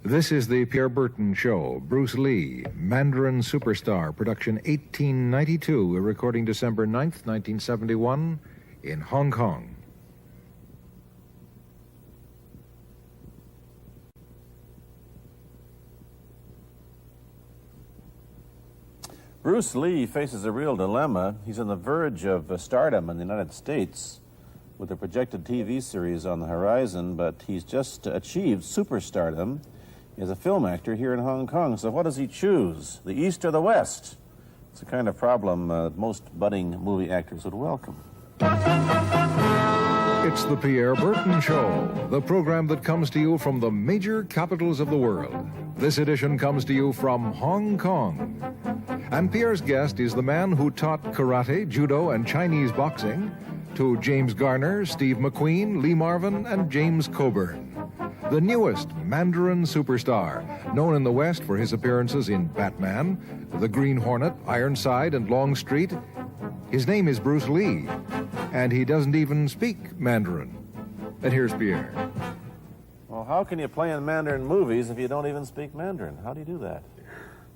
This is the Pierre Berton Show. Bruce Lee, Mandarin Superstar, production 1892, a recording December 9th, 1971, in Hong Kong. Bruce Lee faces a real dilemma. He's on the verge of stardom in the United States with a projected TV series on the horizon, but he's just achieved superstardom as a film actor here in Hong Kong. So what does he choose, the East or the West? It's the kind of problem that most budding movie actors would welcome. It's the Pierre Berton Show, the program that comes to you from the major capitals of the world. This edition comes to you from Hong Kong. And Pierre's guest is the man who taught karate, judo, and Chinese boxing to James Garner, Steve McQueen, Lee Marvin, and James Coburn. The newest Mandarin superstar, known in the West for his appearances in Batman, The Green Hornet, Ironside, and Longstreet. His name is Bruce Lee, and he doesn't even speak Mandarin. And here's Pierre. Well, how can you play in Mandarin movies if you don't even speak Mandarin? How do you do that?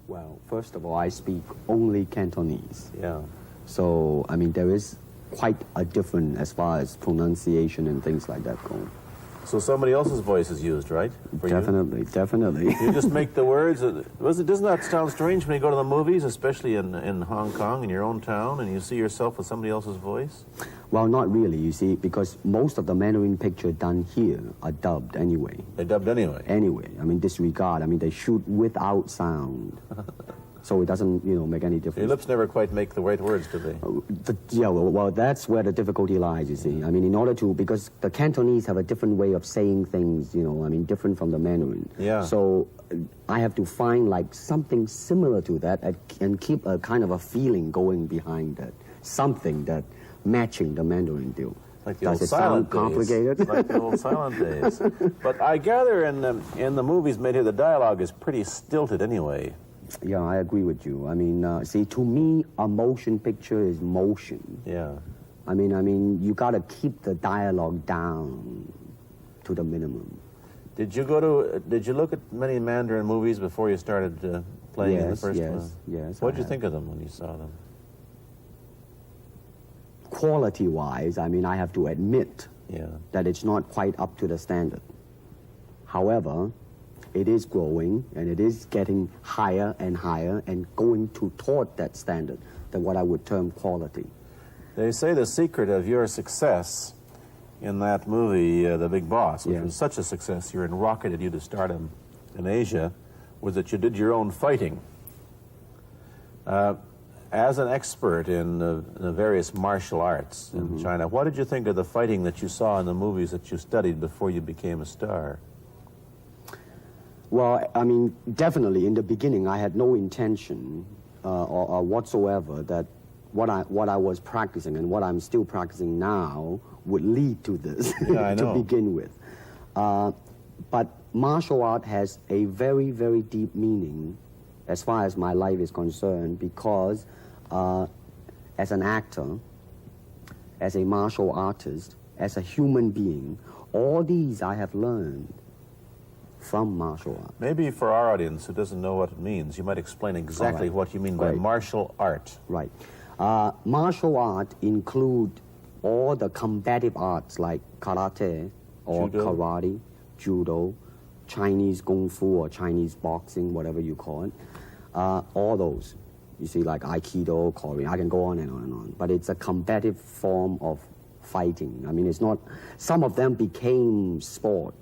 Well, first of all, I speak only Cantonese. Yeah. So, I mean, there is quite a difference as far as pronunciation and things like that go. So somebody else's voice is used, right? Definitely, definitely. You just make the words. Doesn't that sound strange when you go to the movies, especially in Hong Kong, in your own town, and you see yourself with somebody else's voice? Well, not really, you see, because most of the Mandarin pictures done here are dubbed anyway. They dubbed anyway? Anyway. I mean, disregard. I mean, they shoot without sound. So it doesn't, make any difference. Your lips never quite make the right words, do they? Well, that's where the difficulty lies, you see. I mean, in order to, because the Cantonese have a different way of saying things, different from the Mandarin. Yeah. So I have to find, like, something similar to that and keep a kind of a feeling going behind that. Something that matching the Mandarin deal. Like the old silent days. Complicated? Like the old silent days. But I gather in the movies made here, the dialogue is pretty stilted anyway. Yeah, I agree with you. I mean, see, to me, a motion picture is motion. Yeah. I mean, you got to keep the dialogue down to the minimum. Did you look at many Mandarin movies before you started playing in the first one? Yes. What did you think of them when you saw them? Quality-wise, I mean, I have to admit that it's not quite up to the standard. However, it is growing, and it is getting higher and higher and going toward that standard, than what I would term quality. They say the secret of your success in that movie, The Big Boss, which was such a success, you rocketed you to stardom in Asia, was that you did your own fighting. As an expert in the various martial arts in China, what did you think of the fighting that you saw in the movies that you studied before you became a star? Well, I mean, definitely in the beginning, I had no intention or whatsoever that what I was practicing and what I'm still practicing now would lead to this to begin with. But martial art has a very, very deep meaning as far as my life is concerned, because as an actor, as a martial artist, as a human being, all these I have learned from martial art. Maybe for our audience who doesn't know what it means, you might explain exactly what you mean by martial art. Right. Martial art include all the combative arts like karate or karate, judo, Chinese kung fu or Chinese boxing, whatever you call it. All those. You see, like Aikido, Korean, I can go on and on and on. But it's a combative form of fighting. I mean, it's not, some of them became sport,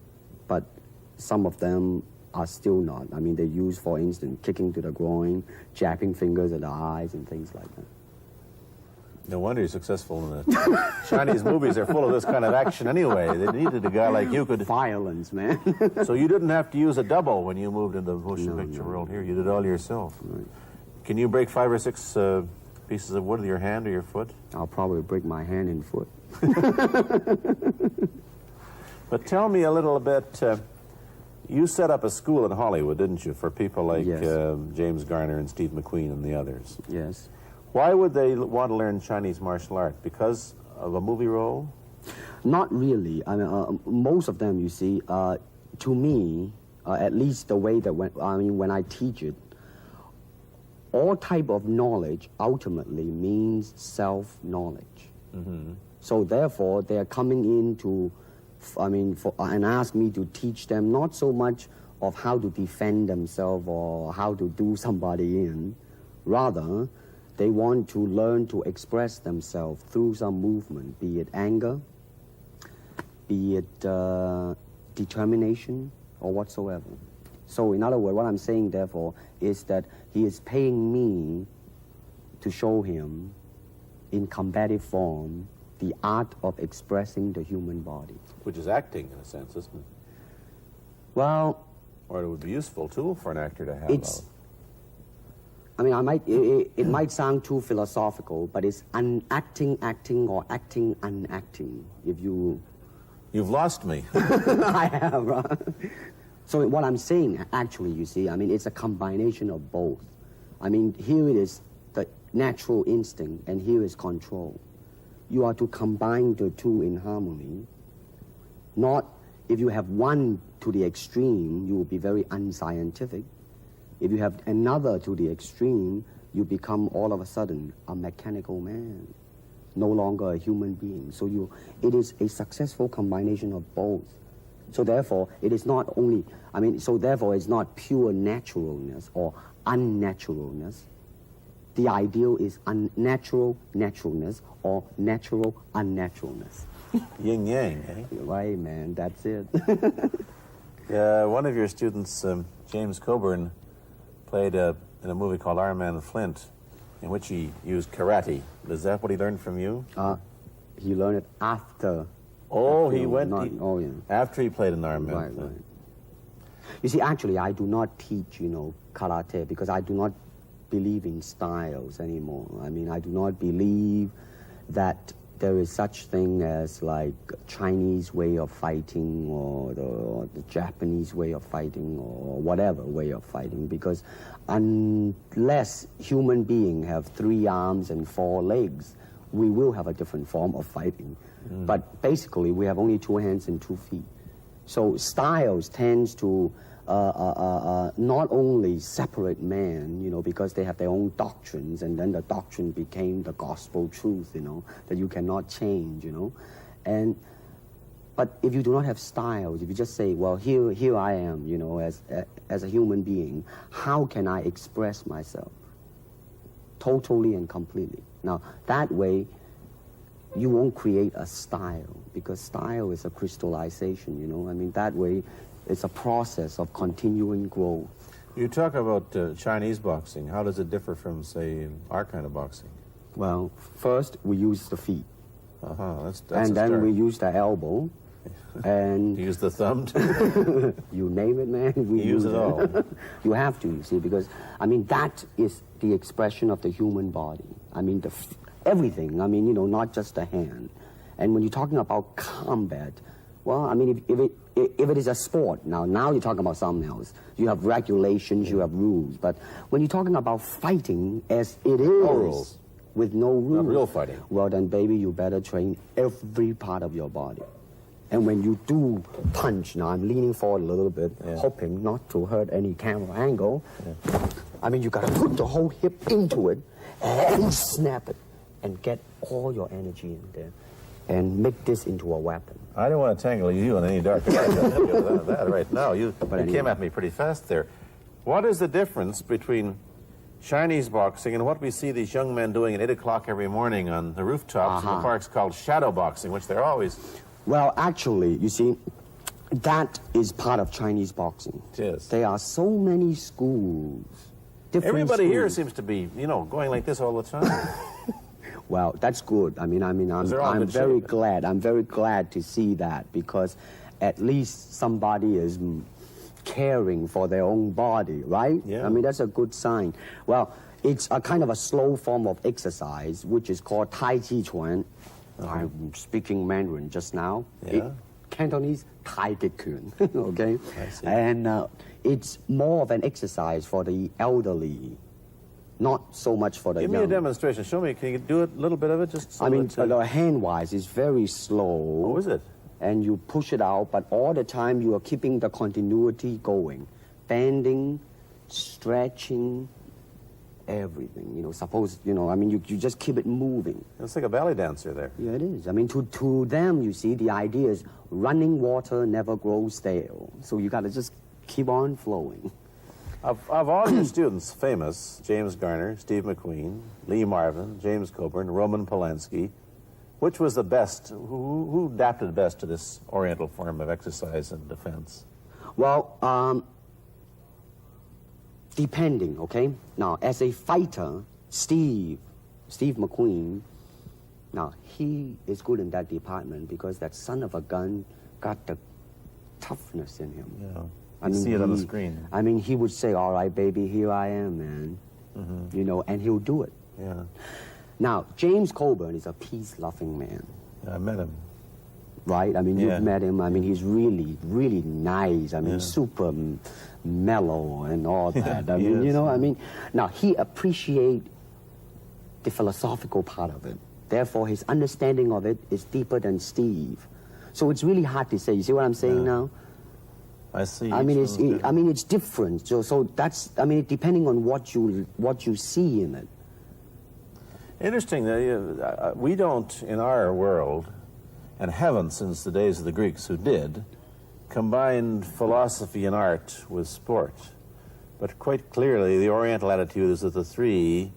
but some of them are still not. I mean, they use, for instance, kicking to the groin, jabbing fingers at the eyes, and things like that. No wonder you're successful in the Chinese movies. They're full of this kind of action anyway. They needed a guy like you could... Violence, man. So you didn't have to use a double when you moved into the motion picture world here. You did it all yourself. Right. Can you break 5 or 6 pieces of wood with your hand or your foot? I'll probably break my hand and foot. But tell me a little bit... you set up a school in Hollywood, didn't you, for people like James Garner and Steve McQueen and the others? Yes. Why would they want to learn Chinese martial art? Because of a movie role? Not really. I mean, most of them, you see, to me, at least the way that when I teach it, all type of knowledge ultimately means self-knowledge. Mm-hmm. So therefore, they are coming in to, and ask me to teach them not so much of how to defend themselves or how to do somebody in. Rather, they want to learn to express themselves through some movement, be it anger, be it determination, or whatsoever. So in other words, what I'm saying, therefore, is that he is paying me to show him in combative form the art of expressing the human body. Which is acting, in a sense, isn't it? Well... Or it would be a useful tool for an actor to have. It's... it might sound too philosophical, but it's unacting acting or acting unacting, if you... You've lost me. I have, right? So what I'm saying, actually, you see, it's a combination of both. Here it is the natural instinct, and here is control. You are to combine the two in harmony. Not, if you have one to the extreme, you will be very unscientific. If you have another to the extreme, you become all of a sudden a mechanical man, no longer a human being. So it is a successful combination of both. So therefore, it is not only, so therefore it's not pure naturalness or unnaturalness. The ideal is unnatural naturalness or natural unnaturalness. Yin-yang, eh? Right, man, that's it. One of your students, James Coburn, played in a movie called Our Man Flint, in which he used karate. Is that what he learned from you? He learned it after. Oh, after, he went... yeah. After he played in Our Man Flint. Right. You see, actually, I do not teach, karate, because I do not believe in styles anymore. I do not believe that there is such thing as like Chinese way of fighting or the Japanese way of fighting or whatever way of fighting, because unless human beings have 3 arms and 4 legs, we will have a different form of fighting. But basically, we have only 2 hands and 2 feet. So styles tends to not only separate man, because they have their own doctrines, and then the doctrine became the gospel truth, that you cannot change, But if you do not have styles, if you just say, well, here I am, as a human being, how can I express myself? Totally and completely. Now, that way, you won't create a style, because style is a crystallization, that way, it's a process of continuing growth. You talk about Chinese boxing. How does it differ from, say, our kind of boxing? Well, first, we use the feet. That's and then start. We use the elbow. And use the thumb too? You name it, man. We use it all. You have to, you see, because, that is the expression of the human body. Everything, not just the hand. And when you're talking about combat, well, if it is a sport, now you're talking about something else. You have regulations, you have rules. But when you're talking about fighting as it is, no rules. With no rules. Not real fighting. Well, then, baby, you better train every part of your body. And when you do punch, now I'm leaning forward a little bit, hoping not to hurt any camera angle. Yeah. You got to put the whole hip into it and snap it and get all your energy in there and make this into a weapon. I don't want to tangle you in any dark that right now. You came at me pretty fast there. What is the difference between Chinese boxing and what we see these young men doing at 8 o'clock every morning on the rooftops in the parks called shadow boxing, which they're always... Well, actually, you see, that is part of Chinese boxing. It is. There are so many schools. Everybody schools. here seems to be, going like this all the time. Well, that's good. I'm very glad. I'm very glad to see that, because at least somebody is caring for their own body, right? Yeah. That's a good sign. Well, it's a kind of a slow form of exercise, which is called Tai Chi Chuan. I'm speaking Mandarin just now. Yeah. Cantonese, Tai Chi Chuan, okay? I see. And it's more of an exercise for the elderly, not so much for the young. Give me a demonstration. Show me. Can you do a little bit of it? Just so the hand-wise is very slow. Oh, is it? and you push it out, but all the time you are keeping the continuity going. Bending, stretching, everything. You know, suppose, you know, I mean, you just keep it moving. It's like a ballet dancer there. Yeah, it is. I mean, to them, you see, the idea is running water never grows stale. So you got to just keep on flowing. Of all your students, famous, James Garner, Steve McQueen, Lee Marvin, James Coburn, Roman Polanski, which was the best? Who adapted best to this Oriental form of exercise and defense? Well, depending, okay? Now, as a fighter, Steve McQueen, now, he is good in that department because that son of a gun got the toughness in him. Yeah. I mean, see it on the screen. I mean, he would say, all right, baby, here I am, man. You know, and he'll do it. Yeah. Now, James Coburn is a peace-loving man. Yeah, I met him. Right? I mean, Yeah. you've met him. I mean, he's really, really nice. I mean, super mellow and all that. I mean, Yes. you know, I mean, now, he appreciates the philosophical part of it. Therefore, his understanding of it is deeper than Steve. So it's really hard to say. You see what I'm saying now? I see. I mean, it's different. So that's, I mean, depending on what you see in it. Interesting that we don't, in our world, and haven't since the days of the Greeks who did, combine philosophy and art with sport. But quite clearly, the Oriental attitude is that the three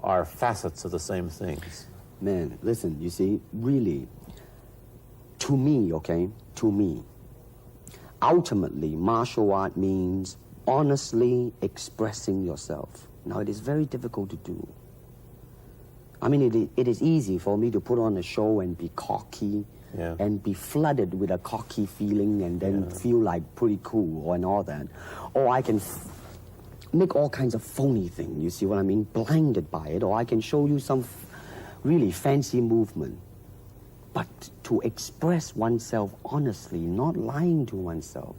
are facets of the same things. Man, listen, you see, really, to me, okay, to me, ultimately, martial art means honestly expressing yourself. Now, it is very difficult to do. I mean, it is easy for me to put on a show and be cocky and be flooded with a cocky feeling and then feel like pretty cool and all that. Or I can make all kinds of phony things, you see what I mean, blinded by it. Or I can show you some really fancy movement. But to express oneself honestly, not lying to oneself,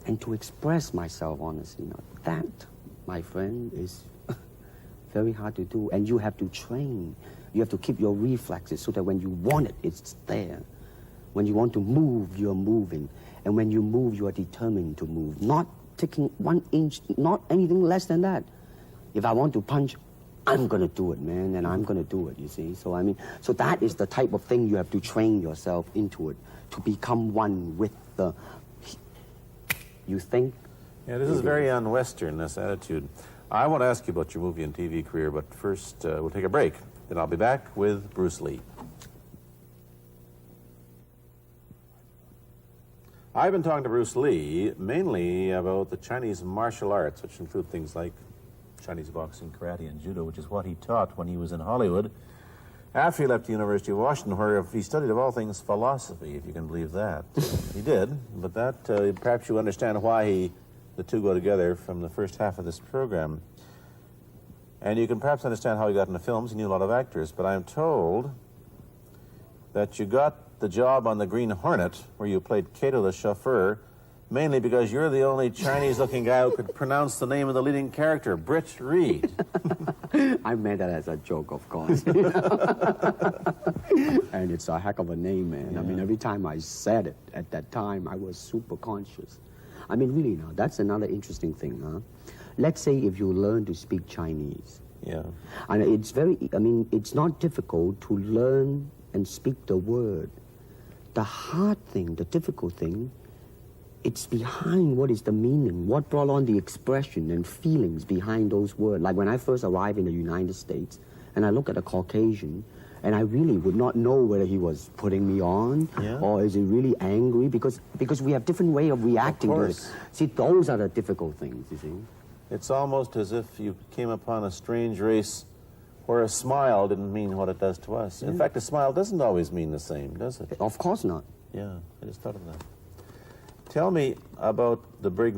and to express myself honestly, now that, my friend, is very hard to do. And you have to train. You have to keep your reflexes so that when you want it, it's there. When you want to move, you're moving. And when you move, you are determined to move. Not taking 1 inch, not anything less than that. If I want to punch, I'm going to do it, man, and I'm going to do it, you see. So, I mean, so that is the type of thing you have to train yourself into it, to become one with the, you think? Yeah, this is very un-Western, this attitude. I want to ask you about your movie and TV career, but first we'll take a break. Then I'll be back with Bruce Lee. I've been talking to Bruce Lee mainly about the Chinese martial arts, which include things like Chinese boxing, karate, and judo, which is what he taught when he was in Hollywood. After he left the University of Washington, where he studied, of all things, philosophy, if you can believe that. He did, but that, perhaps you understand why the two go together from the first half of this program. And you can perhaps understand how he got into films. He knew a lot of actors, but I'm told that you got the job on the Green Hornet, where you played Cato the chauffeur, mainly because you're the only Chinese-looking guy who could pronounce the name of the leading character, Britt Reed. I meant that as a joke, of course. And it's a heck of a name, man. Yeah. I mean, every time I said it at that time, I was super conscious. I mean, really now, that's another interesting thing, huh? Let's say if you learn to speak Chinese. Yeah. And it's very, I mean, it's not difficult to learn and speak the word. The hard thing, the difficult thing, it's behind what is the meaning, what brought on the expression and feelings behind those words. Like when I first arrived in the United States, and I look at a Caucasian, and I really would not know whether he was putting me on or is he really angry, because we have different way of reacting to it. See, those are the difficult things, you see. It's almost as if you came upon a strange race where a smile didn't mean what it does to us. In fact, a smile doesn't always mean the same, does it? Of course not. Yeah, I just thought of that. Tell me about the big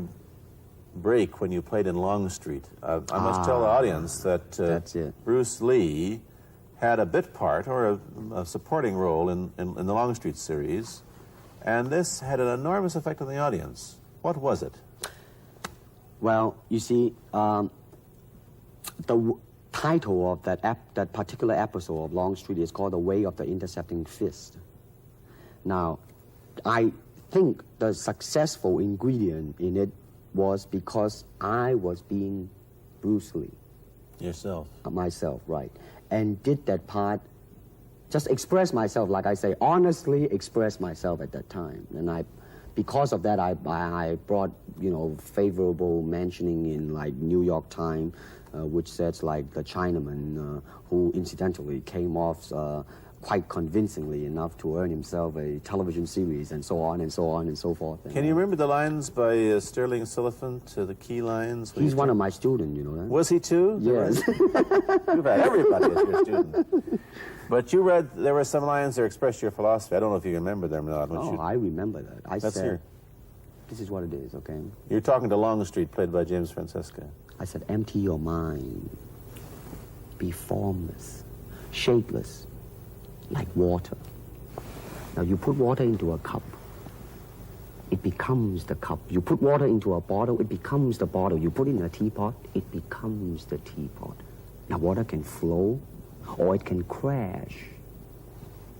break when you played in Longstreet. I must tell the audience that Bruce Lee had a bit part or a supporting role in the Longstreet series, and this had an enormous effect on the audience. What was it? Well, you see, the title of that particular episode of Longstreet is called The Way of the Intercepting Fist. Now, I think the successful ingredient in it was because I was being Bruce Lee. Yourself. Myself, right. And did that part, just express myself, like I say, honestly express myself at that time. And because of that, I brought, favorable mentioning in like New York Times, which says like the Chinaman, who incidentally came off quite convincingly enough to earn himself a television series, and so on and so on and so forth. Can you remember the lines by Sterling Siliphant, the key lines? He's one of my students, you know that? Was he too? Yes. You've had everybody as your student. But you read, there were some lines that expressed your philosophy. I don't know if you remember them or not. Oh, I remember that. I Let's said, hear. this is what it is, okay? You're talking to Longstreet, played by James Francesca. I said, empty your mind. Be formless, shapeless, like water. Now you put water into a cup, it becomes the cup. You put water into a bottle, it becomes the bottle. You put it in a teapot, it becomes the teapot. Now water can flow or it can crash.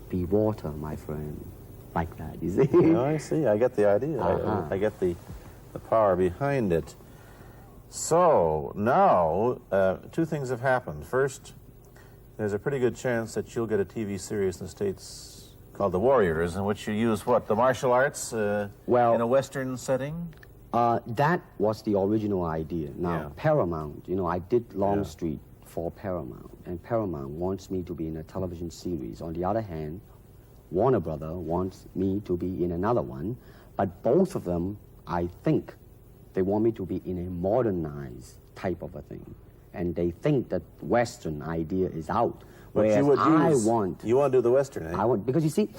Be water, my friend. Like that, you see? Oh, I see. I get the idea. I get the power behind it. So now, two things have happened. First, there's a pretty good chance that you'll get a TV series in the States called The Warriors, in which you use, what, the martial arts in a Western setting? That was the original idea. Now, Yeah. Paramount, I did Longstreet for Paramount, and Paramount wants me to be in a television series. On the other hand, Warner Brother wants me to be in another one, but both of them, I think, they want me to be in a modernized type of a thing. And they think that Western idea is out. Whereas you want to do the Western, eh? I want, because you see,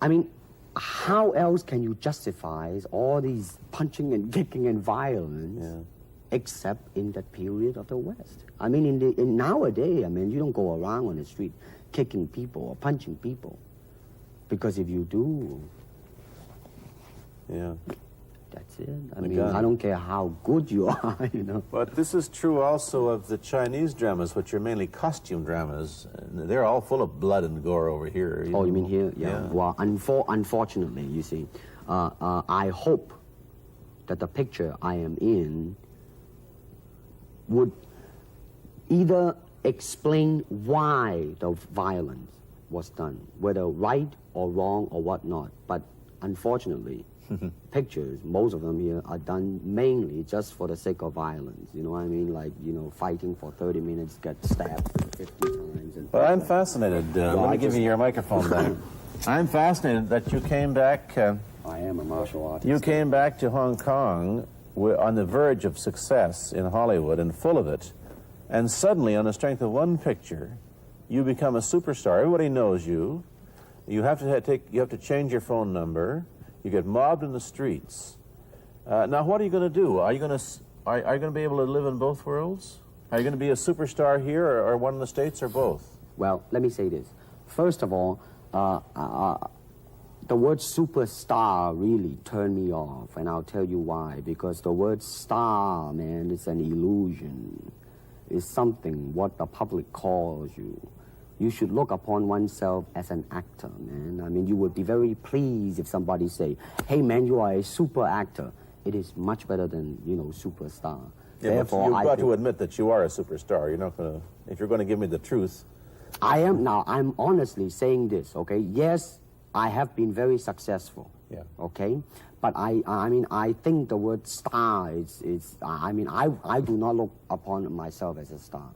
I mean, how else can you justify all these punching and kicking and violence except in that period of the West? I mean, in nowadays, I mean, you don't go around on the street kicking people or punching people. Because if you do, that's it. I mean, I don't care how good you are, But this is true also of the Chinese dramas, which are mainly costume dramas. They're all full of blood and gore over here. Oh, you mean here? Yeah. Well, unfortunately, you see, I hope that the picture I am in would either explain why the violence was done, whether right or wrong or whatnot. But unfortunately, pictures, most of them here, are done mainly just for the sake of violence. You know what I mean? Like, fighting for 30 minutes, get stabbed 50 times. Well, I'm fascinated. Let me give you your microphone back. I'm fascinated that you came back. I am a martial artist. You came back to Hong Kong on the verge of success in Hollywood and full of it. And suddenly, on the strength of one picture, you become a superstar. Everybody knows you. You have to change your phone number. You get mobbed in the streets. Now, what are you going to do? Are you going to be able to live in both worlds? Are you going to be a superstar here, or one in the States, or both? Well, let me say this. First of all, the word superstar really turned me off, and I'll tell you why. Because the word star, man, is an illusion. It's something what the public calls you. You should look upon oneself as an actor, man. I mean, you would be very pleased if somebody say, hey, man, you are a super actor. It is much better than, superstar. Yeah, therefore, you've got to admit that you are a superstar. You're not going to, if you're going to give me the truth. I'm honestly saying this, okay? Yes, I have been very successful, okay? But I think the word star I do not look upon myself as a star.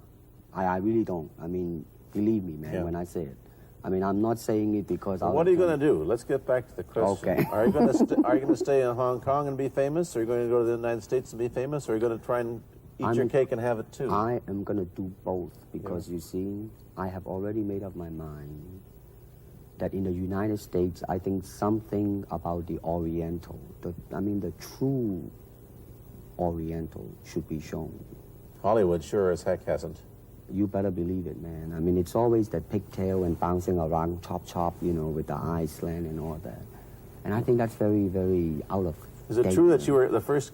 I really don't. I mean, believe me, man, when I say it. I mean, I'm not saying it because well, what are you going to do? Let's get back to the question. Okay. Are you going to stay in Hong Kong and be famous? Or are you going to go to the United States and be famous? Or are you going to try and eat your cake and have it too? I am going to do both because, you see, I have already made up my mind that in the United States, I think something about the Oriental, the true Oriental should be shown. Hollywood sure as heck hasn't. You better believe it, man. I mean, it's always that pigtail and bouncing around, chop, with the eyes slant and all that. And I think that's very, very out of Is it true that you were the first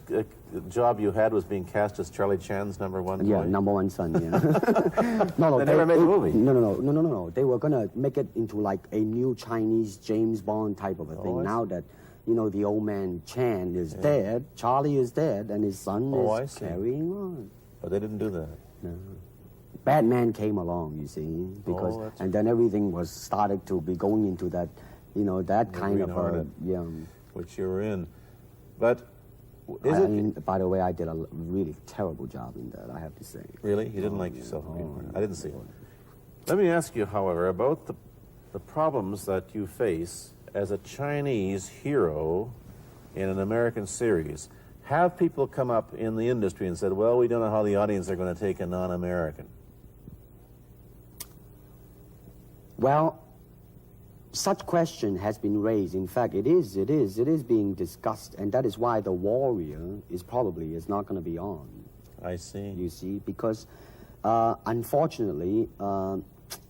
job you had was being cast as Charlie Chan's number one boy? Yeah, number one son, yeah. No, They never made a movie. No. They were going to make it into like a new Chinese James Bond type of a thing. Now that, the old man Chan is dead, Charlie is dead, and his son is carrying on. But they didn't do that. No. Batman came along, you see, because and then everything was started to be going into that, that kind of which you were in. But by the way, I did a really terrible job in that, I have to say. Really? You didn't like yourself? I didn't see it. Let me ask you, however, about the problems that you face as a Chinese hero in an American series. Have people come up in the industry and said, well, we don't know how the audience are going to take a non-American? Well, such question has been raised. In fact, it is being discussed, and that is why The Warrior is not going to be on. I see. You see, because unfortunately,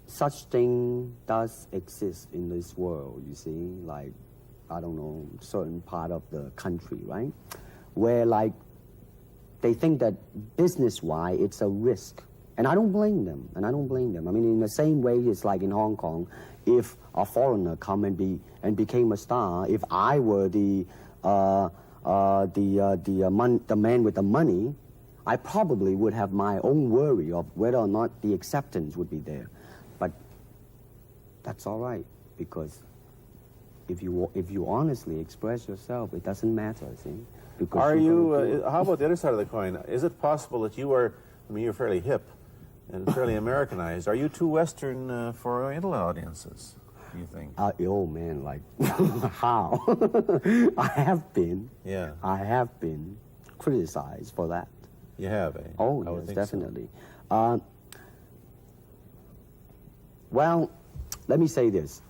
such thing does exist in this world, you see, like, I don't know, certain part of the country, right? Where, like, they think that business-wise, it's a risk. And I don't blame them, I mean, in the same way, it's like in Hong Kong, if a foreigner come and became a star, if I were the man with the money, I probably would have my own worry of whether or not the acceptance would be there. But that's all right, because if you honestly express yourself, it doesn't matter, see? Because are you, how about the other side of the coin? Is it possible that you are, I mean, you're fairly hip and fairly Americanized. Are you too Western for Oriental audiences, do you think? Oh, man, like, how? I have been criticized for that. You have, eh? Oh, yes, definitely. So. Well, let me say this.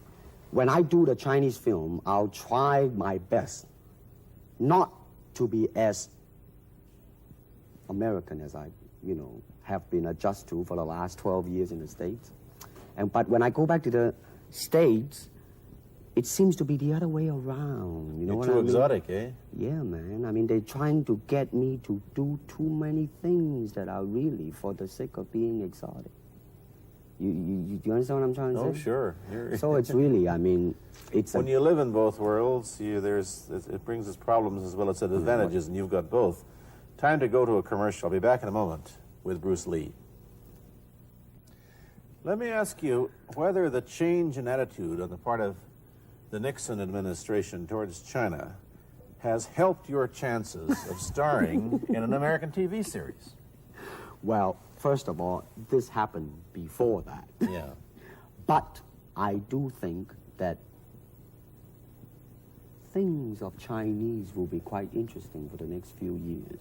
When I do the Chinese film, I'll try my best not to be as American as I, have been adjusted to for the last 12 years in the States. But when I go back to the States, it seems to be the other way around. You know what I mean? You're too exotic, eh? Yeah, man. I mean, they're trying to get me to do too many things that are really for the sake of being exotic. You understand what I'm trying to say? Oh, sure. So it's really, I mean, it's when you live in both worlds, it brings its problems as well as its advantages, and you've got both. Time to go to a commercial. I'll be back in a moment with Bruce Lee. Let me ask you whether the change in attitude on the part of the Nixon administration towards China has helped your chances of starring in an American TV series. Well, first of all, this happened before that. Yeah. But I do think that things of Chinese will be quite interesting for the next few years.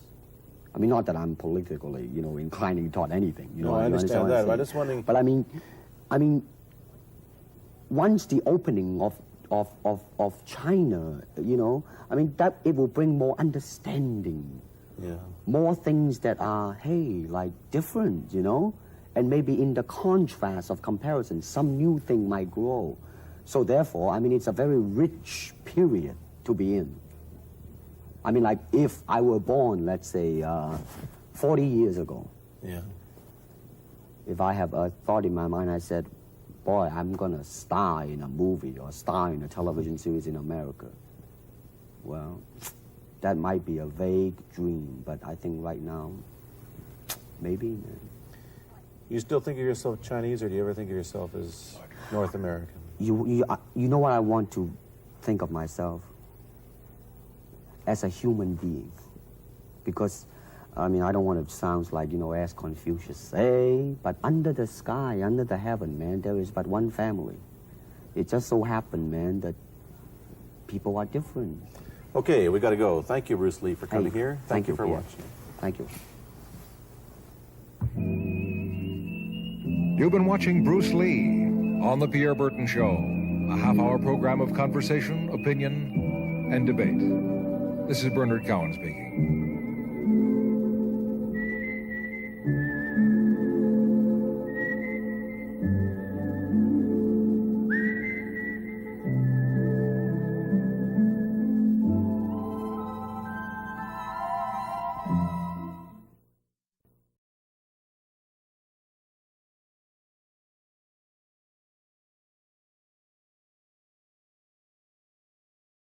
I mean, not that I'm politically, inclining toward anything. No, I understand that. I'm just wondering. But I mean, once the opening of China, I mean, that it will bring more understanding. Yeah. More things that are, like different, and maybe in the contrast of comparison, some new thing might grow. So therefore, I mean, it's a very rich period to be in. I mean, like, if I were born, let's say, 40 years ago. Yeah. If I have a thought in my mind, I said, boy, I'm going to star in a movie or star in a television series in America. Well, that might be a vague dream, but I think right now, maybe, man. You still think of yourself Chinese, or do you ever think of yourself as North American? You know what I want to think of myself? As a human being. Because, I mean, I don't want to sound like, as Confucius say, but under the sky, under the heaven, man, there is but one family. It just so happened, man, that people are different. Okay, we got to go. Thank you, Bruce Lee, for coming here. Thank you for watching. Thank you. You've been watching Bruce Lee on The Pierre Berton Show, a half-hour program of conversation, opinion, and debate. This is Bernard Cowan speaking.